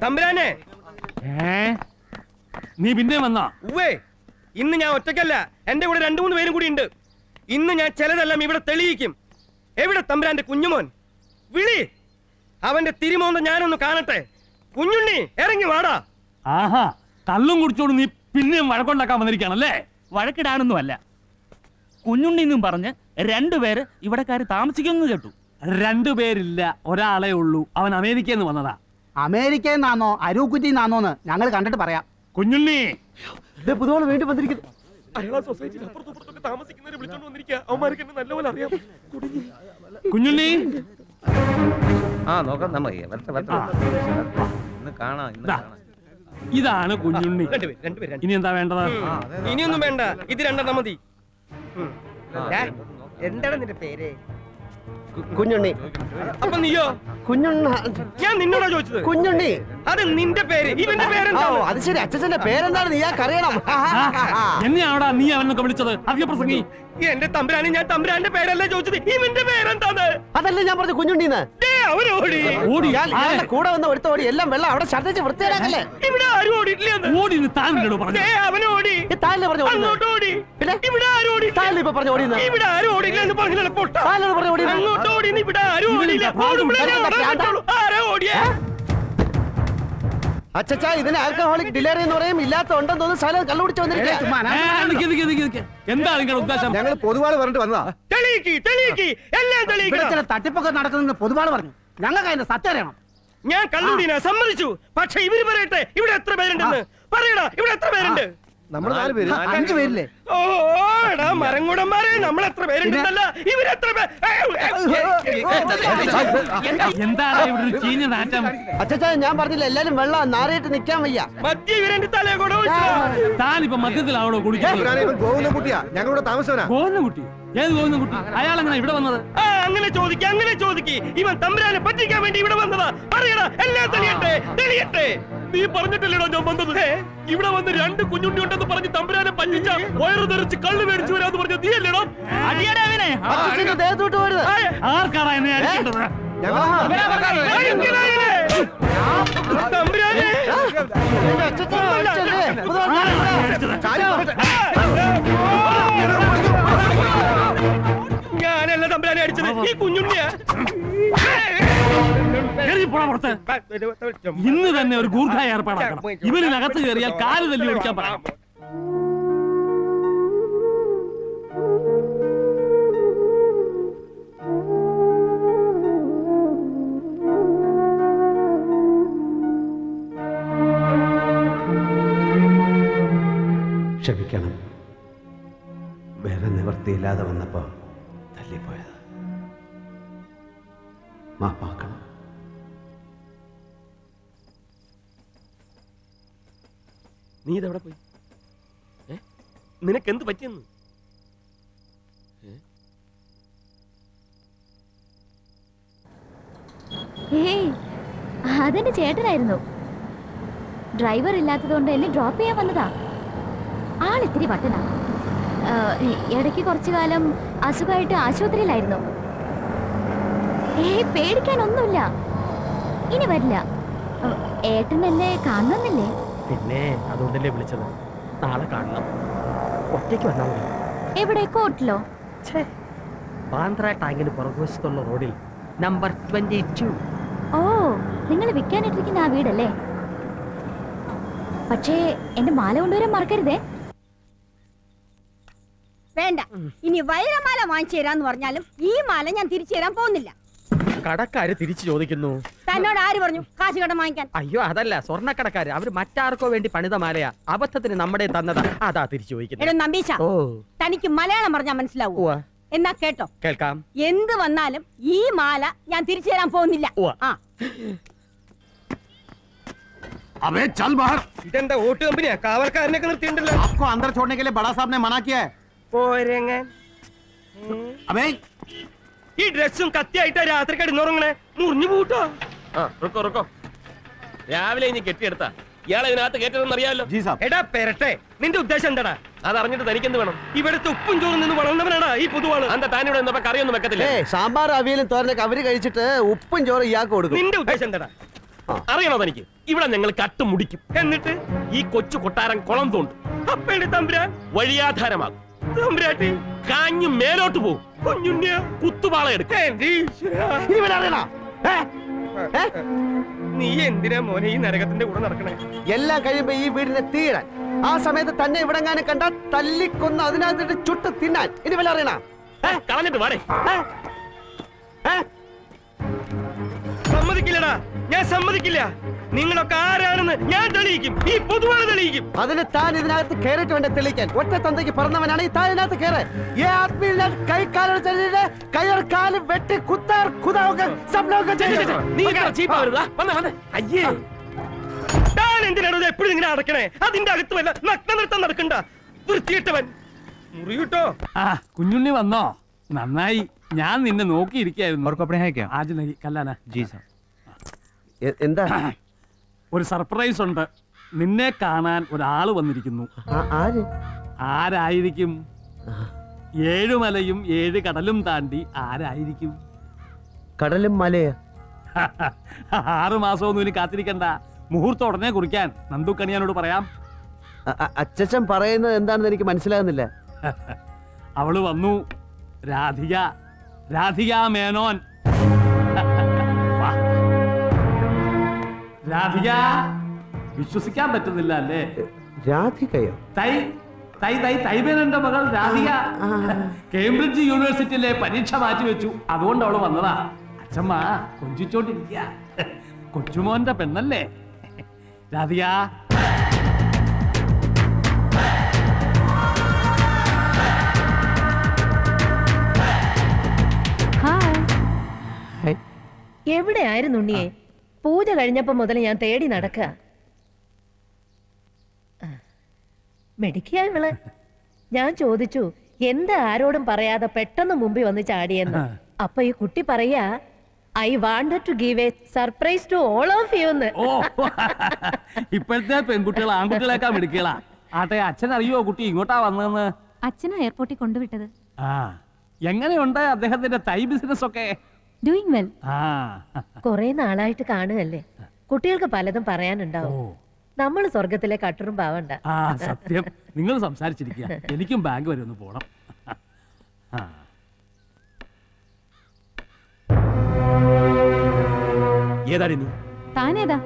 തമ്പുരാനെ നീ പിന്നെ വന്നാ? ഉവ്വേ, ഇന്ന് ഞാൻ ഒറ്റയ്ക്കല്ല, എന്റെ കൂടെ 2-3 പേരും കൂടി ഉണ്ട്. ഇന്ന് ഞാൻ ചിലതെല്ലാം ഇവിടെ തെളിയിക്കും. എവിടെ തമ്പുരാന്റെ കുഞ്ഞുമോൻ? വിളി, അവന്റെ തിരുമോന്ത ഞാനൊന്ന് കാണട്ടെ. കുഞ്ഞുണ്ണി, ഇറങ്ങി വാടാ. ആഹാ, കള്ളും കുടിച്ചോണ്ട് നീ പിന്നെയും വഴക്കുണ്ടാക്കാൻ വന്നിരിക്കുകയാണല്ലേ? വഴക്കിടാനൊന്നും അല്ല, കുഞ്ഞുണ്ണിന്നും പറഞ്ഞ് 2 പേര് ഇവിടെക്കാര് താമസിക്കുന്നു കേട്ടു. 2 പേരില്ല, ഒരാളെ ഉള്ളൂ. അവൻ അമേരിക്കയിൽ നിന്ന് വന്നതാ. അമേരിക്കയിൽ നിന്നാണോ അരൂക്കുറ്റിന്നാണോന്ന് ഞങ്ങൾ കണ്ടിട്ട് പറയാം. കുഞ്ഞുണ്ണി പുതുവോള് വേണ്ടി വന്നിരിക്കുന്നു. അയാളാ സൊസൈറ്റിയിൽ അപ്പുറത്തൊക്കെ താമസിക്കുന്നവരെ വിളിച്ചോണ്ട് വന്നിരിക്കുക. അവന്മാർക്ക് എന്നെ നല്ലപോലെ അറിയാം. കുഞ്ഞുണ്ണി നോക്കാം നമുക്ക് ഇന്ന് കാണാം. ഇതാണ് കുഞ്ഞുണ്ണി. രണ്ടുപേര്. ഇനി എന്താ വേണ്ടത്? ഇനിയൊന്നും വേണ്ട, ഇത് 2 മതി. എന്താണ് നിന്റെ പേര്? കുഞ്ഞുണ്ണി. അപ്പൊ നീയോ? കുഞ്ഞുണ്ണ. ഞാൻ നിന്നോടാ ചോദിച്ചത്. കുഞ്ഞുണ്ണി. അത് നിന്റെ പേര്. ഇവന്റെ പേരെന്താ? അത് ശരി, അച്ഛന്റെ പേരെന്താണ് നീയാക്കറിയണം. എന്നെയാണോടാ നീ അവനൊക്കെ വിളിച്ചത്? അധിക പ്രസംഗി. എന്റെ തമ്പുരാനെ, ഞാൻ തമ്പുരാന്റെ പേരല്ലേ ചോദിച്ചത്. ഇവന്റെ പേരെന്താന്ന്? അതല്ലേ ഞാൻ പറഞ്ഞു കുഞ്ഞുണ്ണിന്ന്. അവരോടി ഓടി കൂടെ വന്ന ഒരുത്ത ഓടി, എല്ലാം വെള്ളം അവിടെ ഛർദ്ദിച്ച് വൃത്തിയാക്കല്ലേ. ഇവിടെ ആരും ഓടിയിട്ടില്ല. ഓടി താനോട് പറഞ്ഞു. അവനോടി താഴെ പറഞ്ഞു അങ്ങോട്ട് ഓടി. പിന്നെ ഇവിടെ ആരും ഓടി. താഴെ ഇപ്പൊ പറഞ്ഞു ഓടിയെന്ന്. ഇവിടെ ആരും ഓടിയില്ല എന്ന് പറഞ്ഞാൽ പൊട്ട. താഴെ പറഞ്ഞു ഓടി. അങ്ങോട്ട് ഓടി. ഇവിടെ ആരും ഓടിയില്ല. ആരാ ഓടിയേ? അച്ഛാ, ഇതിന് ആൽക്കഹോളിക് ഡിലറി എന്ന് പറയും. ഇല്ലാത്തോണ്ടെന്ന് തോന്നുന്നു. സ്ഥലം കള്ളുപിടിച്ച് വന്നിരിക്കുക. എന്താ നിങ്ങളുടെ ഉദ്ദേശം? ഞങ്ങൾ പൊതുവാള് പറഞ്ഞിട്ട് വന്നതാ. ചില തട്ടിപ്പൊക്കെ നടക്കുന്നെന്ന് പൊതുവാള് പറഞ്ഞു. ഞങ്ങൾക്ക് അതിന്റെ സത്യം അറിയണം. ഞാൻ കള്ളുടിനാ, സമ്മതിച്ചു. പക്ഷെ ഇവര് പറയട്ടെ, ഇവിടെ എത്ര പേരുണ്ടെന്ന് പറയടാ. ഇവിടെ എത്ര പേരുണ്ട്? നമ്മൾ 4 പേര്. 5 പേരില്ലേ? ഓടാ മരംകൂടന്മാരെ, നമ്മൾ എത്ര പേരുണ്ടെന്നല്ല, ഇവരെത്ര എന്താണ് ഇവിടെ ഒരു ചീഞ്ഞ നാറ്റം? അച്ഛാ, ഞാൻ പറഞ്ഞില്ല, എല്ലാരും വെള്ളം നാറിയിട്ട് നിക്കാൻ വയ്യ. മദ്യ ഇവരെ തലേ കൂടെ താനിപ്പോ മധ്യത്തിലാവണോ കുടിക്കുന്നത്? ഗോവിന്ദൻകുട്ടിയാ, ഞങ്ങളുടെ താമസവനാ. ഗോവിന്ദൻകുട്ടി? ഏത് ഗോവിന്ദൻകുട്ടി? അയാളെങ്ങനെ ഇവിടെ വന്നത്? അങ്ങനെ ചോദിക്ക്. ഇവൻ തമ്പുരാനെ പറ്റിക്കാൻ വേണ്ടി ഇവിടെ വന്നതാ. പറയടാ, എല്ലാം തെളിയട്ടെ. നീ പറഞ്ഞിട്ടില്ലടോ ഞാൻ വന്നത്. ഇവിടെ വന്ന് 2 കുഞ്ഞുണ്ണി ഉണ്ടെന്ന് പറഞ്ഞ് തമ്പുരാനെ പറ്റിച്ച വയറു തെറിച്ച് കള്ളു മേടിച്ചു വരാന്ന് പറഞ്ഞ നീ അല്ലേടോ? ദേഹത്തോട്ട് വരുന്നത് ആർക്കാണ് എന്നെ അടിക്കേണ്ടത്? തമ്പുരാനെ ഞാനല്ല തമ്പുരാനെ അടിച്ചത്, ഈ കുഞ്ഞുണ്ണിയാ. ഇന്ന് തന്നെ ഒരു ഗൂർഖ ഏർപ്പാടാക്കണം. ഇവരിനകത്ത് കയറിയാൽ കാല് തല്ലി ഓടിക്കാൻ പറയാം. ക്ഷമിക്കണം, വേറെ നിവൃത്തിയില്ലാതെ വന്നപ്പോ തല്ലിപ്പോയത്. മാപ്പാക്കണം. നീ ഇതെവിടെ പോയി? നിനക്കെന്ത് പറ്റിയെന്ന്? അതെന്റെ ചേട്ടനായിരുന്നു. ഡ്രൈവർ ഇല്ലാത്തതുകൊണ്ട് എന്നെ ഡ്രോപ്പ് ചെയ്യാൻ വന്നതാ. ആളിത്തിരി പട്ടനാ. ഇടയ്ക്ക് കുറച്ചു കാലം അസുഖമായിട്ട് ആശുപത്രിയിലായിരുന്നു. പേടിക്കാനൊന്നുമില്ല, ഇനി വരില്ല. ഏട്ടൻ എന്നെ കാണണമെന്നില്ലേ? പിന്നെ അതുകൊണ്ടല്ലേ വിളിച്ചത്. നാളെ കാണണം. ഒറ്റയ്ക്ക് വന്നാൽ മതി. എവിടെ? കോർട്ടിലോ? ബാന്ദ്ര ടാങ്കിന് പുറകുവശത്തുള്ള റോഡിൽ നമ്പർ 22. ഓ, നിങ്ങൾ വിൽക്കാനിട്ടിരിക്കുന്ന ആ വീടല്ലേ? പക്ഷേ എന്റെ മാല കൊണ്ടുവരാൻ മറക്കരുതേ. വേണ്ട, ഇനി വൈരമാല വാങ്ങിച്ചു തരാന്ന് പറഞ്ഞാലും ഈ മാല ഞാൻ തിരിച്ചു തരാൻ പോകുന്നില്ല. കടക്കാര് തിരിച്ചു ചോദിക്കുന്നു. തന്നോട് ആര് പറഞ്ഞു കാശ് കടം വാങ്ങിക്കാൻ? അയ്യോ, അതല്ല, സ്വർണ്ണക്കടക്കാര്. അവര് മറ്റാർക്കോ വേണ്ടി പണിത മാലയാ. അബദ്ധത്തിന് നമ്മുടെ തന്നതാ. അതാ തിരിച്ചു ചോദിക്കുന്നത്. എടോ നമ്പീശ, തനിക്ക് മലയാളം പറഞ്ഞാൽ മനസ്സിലാവൂ? എന്നാ കേട്ടോ, കേൾക്കാം. എന്ത് വന്നാലും ഈ മാല ഞാൻ തിരിച്ചു തരാൻ പോകുന്നില്ല. ഇതെന്താ ഓട്ട് കമ്പനിയാ? കാവൽക്കാരനൊക്കെ നിർത്തിയിട്ടുണ്ടല്ലോ. आपको अंदर छोड़ने के लिए बड़ा साहब ने मना किया है. अबे ഈ ഡ്രസ്സും കത്തിയായിട്ടാ രാത്രി കിടന്നുറങ്ങണേ. മുറിഞ്ഞു പൂട്ടോ. റുക്കോ രാവിലെ ഇനി കെട്ടിയെടുത്താ ഇയാളെ ഇതിനകത്ത് കയറ്റതെന്ന് അറിയാമല്ലോ. എടാ പെരട്ടെ, നിന്റെ ഉദ്ദേശം എന്താടാ? അതറിഞ്ഞിട്ട് തനിക്കെന്ത് വേണം? ഇവിടുത്തെ ഉപ്പും ചോറും നിന്ന് വളർന്നവനാടാ ഈ പൊതുവാള്. എന്താ താനിവിടെ നിന്നപ്പോ കറിയൊന്നും വെക്കത്തില്ല? സാമ്പാർ അവിയലും തോരനൊക്കെ അവര് കഴിച്ചിട്ട് ഉപ്പും ചോറും ഇയാൾക്ക് കൊടുക്കും. നിന്റെ ഉദ്ദേശം എന്താടാ? അറിയണോ തനിക്ക്? ഇവിടെ ഞങ്ങൾ കട്ടുമുടിക്കും. എന്നിട്ട് ഈ കൊച്ചു കൊട്ടാരം കുളം തോണ്ടും. അപ്പയുടെ തമ്പുരാൻ വഴിയാധാരമാകും. തമ്പുരാട്ടി കാഞ്ഞു മേലോട്ട് പോകും. കുഞ്ഞുണ്ണിയ കുത്തുപാള എടുക്കും. നീ എന്തിനാ മോനെ ഈ നരകത്തിന്റെ കൂടെ നടക്കണേ? എല്ലാം കഴിയുമ്പോ ഈ വീടിനെ തീരാൻ ആ സമയത്ത് തന്നെ ഇവിടെങ്ങാനും കണ്ട തല്ലിക്കൊന്ന് അതിനകത്തിട്ട് ചുട്ട് തിന്നാൻ ഇനി വല്ല അറിയണ കളഞ്ഞിട്ട് വാടേ. സമ്മതിക്കില്ലടാ, ഞാൻ സമ്മതിക്കില്ല. നിങ്ങളൊക്കെ ആരാണെന്ന് ഞാൻ തെളിയിക്കും. ഈ പൊതുവാണ് തെളിയിക്കും. അതിന് താൻ ഇതിനകത്ത് കയറിട്ട് വേണ്ട തെളിയിക്കാൻ. ഒറ്റ തന്തയ്ക്ക് പറഞ്ഞവനാണ് ഈ താൻ ഇതിനകത്ത് കയറി. ഈ ആത്മീയ കൈകാലും കാലും വെട്ടി കുത്താർ നീ ചീപ്പാവരുതാ. വന്നേ അയ്യേ, താൻ എന്തിനാണ് എപ്പോഴും ഇങ്ങനെ അടക്കണേ? അതിന്റെ അകത്ത് വല്ല നഗ്ന നൃത്തം നടക്കണ്ട. വൃത്തിയിട്ടവൻ മുറിയൂട്ടോ. ആ കുഞ്ഞുണ്ണി വന്നോ? നന്നായി. ഞാൻ നിന്നെ നോക്കിയിരിക്കായിരുന്നു. ആജ് നഹി കല്ലാന. എന്താ? ഒരു സർപ്രൈസ് ഉണ്ട്. നിന്നെ കാണാൻ ഒരാള് വന്നിരിക്കുന്നു. ആര്? ആരായിരിക്കും? 7 മലയും 7 കടലും താണ്ടി ആരായിരിക്കും? കടലും മലയാ? 6 മാസമൊന്നും ഇനി കാത്തിരിക്കണ്ട. മുഹൂർത്തം ഉടനെ കുറിക്കാൻ നന്ദു കണിയാനോട് പറയാം. അച്ഛൻ പറയുന്നത് എന്താണെന്ന് എനിക്ക് മനസ്സിലാകുന്നില്ല. അവള് വന്നു. രാധിക മേനോൻ. രാധിക, വിശ്വസിക്കാൻ പറ്റുന്നില്ല അല്ലേ? രാധികയോ? തൈബേനന്റെ മകൾ രാധിക കേംബ്രിഡ്ജ് യൂണിവേഴ്സിറ്റിയിലെ പരീക്ഷ മാറ്റിവെച്ചു. അതുകൊണ്ട് അവള് വന്നതാ. അച്ഛമ്മ കൊഞ്ചിച്ചോണ്ടിരിക്കുക. കൊച്ചുമോന്റെ പെണ്ണല്ലേ രാധിക? എവിടെ ആയിരുന്നു ഉണ്ണിയെ? പൂജ കഴിഞ്ഞപ്പോ മുതൽ ഞാൻ തേടി നടക്കുക. മെഡിക്കുക ഇവള്. ഞാൻ ചോദിച്ചു എന്താ ആരോടും പറയാതെ പെട്ടെന്ന് മുമ്പിൽ വന്ന് ചാടിയെന്ന്. അപ്പൊ ഈ കുട്ടി പറയാ I wanted to give a surprise to all of you എന്ന്. ഇപ്പോഴത്തെ പെൺകുട്ടികൾ ആൺകുട്ടികളേക്കാൾ മെഡിക്കലാ. ആട്ടെ, അച്ഛൻ അറിയോ കുട്ടി ഇങ്ങോട്ടാ വന്നതെന്ന്? അച്ഛനാ എയർപോർട്ടിൽ കൊണ്ടുവിട്ടത്. ആ, എങ്ങനെയുണ്ട് അദ്ദേഹത്തിന്റെ തൈ ബിസിനസ് ഒക്കെ? Doing well. കൊറേ നാളായിട്ട് കാണുകല്ലേ, കുട്ടികൾക്ക് പലതും പറയാനുണ്ടാവും. നമ്മൾ സ്വർഗത്തിലെ കട്ടറും പാവണ്ട. ആ സത്യം. നിങ്ങൾ സംസാരിച്ചിരിക്കുക. എനിക്കും ബാങ്ക് വരെ ഒന്ന് പോണം. ഏതാടി നീ? താനേതാ?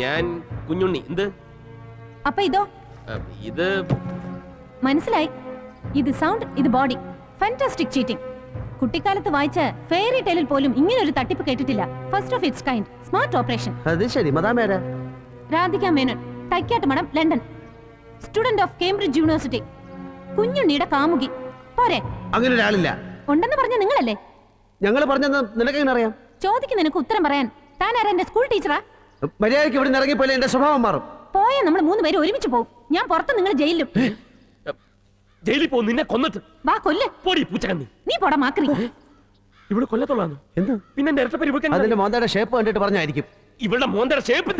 ഞാൻ കുഞ്ഞുണ്ണി. എന്ത്? അപ്പൊ ഇതോ? ഇത് മനസ്സിലായി. ഇത് സൗണ്ട്, ഇത് ബോഡി. Fantastic cheating. കുട്ടിക്കാലത്ത് വായിച്ച ഫെയറി ടെയിലിൽ പോലും ഇങ്ങനെ ഒരു തട്ടിപ്പ് കേട്ടിട്ടില്ല. First of it's kind. Smart operation. അത് ശരി. മദാമേര Radhika Menon, Thaikkattu Madom, London. Student of Cambridge university. കുഞ്ഞുണ്ണിയുടെ കാമുകി. പോരെ? അങ്ങനെ ഒരാളില്ല. ഉണ്ടെന്ന് പറഞ്ഞ നിങ്ങളല്ലേ? ഞങ്ങൾ പറഞ്ഞെന്ന് നിനക്കെങ്ങനെ അറിയാം? ചോദിക്കുന്ന നിനക്ക് ഉത്തരം പറയാൻ. താൻ ആരാ? എന്റെ സ്കൂൾ ടീച്ചറാ? മര്യാദയ്ക്ക് ഇവിടെ ഇറങ്ങിപ്പോലെ എന്റെ സ്വഭാവം മാറും. പോയ നമ്മൾ 3 പേര് ഒരുമിച്ച് പോകും. ഞാൻ പുറത്ത്, നിങ്ങൾ ജയിലിലും. ജയിലിൽ പോകും. നിന്നെ കൊന്നിട്ട്. വാ കൊല്ല്. പോടി പൂച്ചക്കണ്ണി. നീ പോടാ മാക്രി. ഇവിടെ കൊല്ലത്തുള്ളാന്ന്. എന്താ? പിന്നെ എന്റെ ഇരട്ടപ്പേര് ഇവൾക്ക് അതിന്റെ മോന്തയുടെ ഷേപ്പ് കണ്ടിട്ട് പറഞ്ഞായിരിക്കും. ഇവളുടെ മോന്തയുടെ ഷേപ്പ്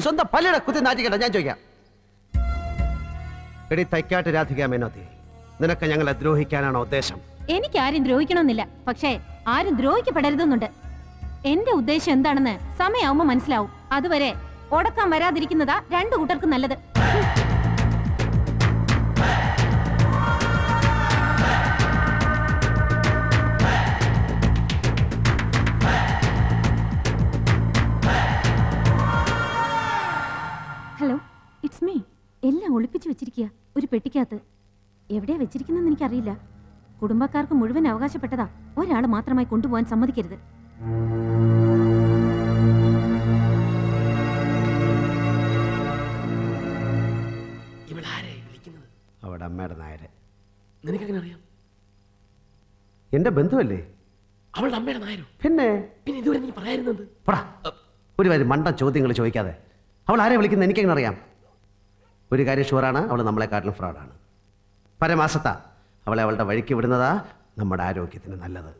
സ്വന്തം പല്ലിയുടെ കുത്തി നാറ്റിക്കണ്ട. ഞാൻ ചോദിക്കാം. എടി തൈക്കാട്ട് രാധിക മേനോത്തി, നിനക്ക് ഞങ്ങളെ ദ്രോഹിക്കാനാണോ ഉദ്ദേശം? എനിക്ക് ആരും ദ്രോഹിക്കണമെന്നില്ല. പക്ഷേ ആരും ദ്രോഹിക്കപ്പെടരുതെന്നുണ്ട്. എന്റെ ഉദ്ദേശം എന്താണെന്ന് സമയമാവുമ്പോ മനസ്സിലാവും. അതുവരെ ഓടക്കാൻ വരാതിരിക്കുന്നതാ 2 കൂട്ടർക്കും നല്ലത്. Hello, it's me. എല്ലാം ഒളിപ്പിച്ചു വെച്ചിരിക്കുക ഒരു പെട്ടിക്കകത്ത്. എവിടെയാ വെച്ചിരിക്കുന്നെന്ന് എനിക്കറിയില്ല. കുടുംബക്കാർക്ക് മുഴുവൻ അവകാശപ്പെട്ടതാ. ഒരാൾ മാത്രമായി കൊണ്ടുപോകാൻ സമ്മതിക്കരുത്. അവിടെ അമ്മയുടെ നായരെ. നിനക്കെങ്ങനെ അറിയാം? എന്റെ ബന്ധുവല്ലേ? അവളുടെ അമ്മയുടെ നായരോ? പിന്നെ ഇതുവരെ നീ പറയായിരുന്നത്? ഒരു വരി മണ്ട ചോദ്യങ്ങൾ ചോദിക്കാതെ. അവൾ ആരെ വിളിക്കുന്നത് എനിക്കെങ്ങനെ അറിയാം? ഒരു കാര്യം ഷുവറാണ്, അവൾ നമ്മളെക്കാട്ടിലും ഫ്രോഡാണ്. പരമാസത്ത അവളെ അവളുടെ വഴിക്ക് വിടുന്നതാ നമ്മുടെ ആരോഗ്യത്തിന് നല്ലത്.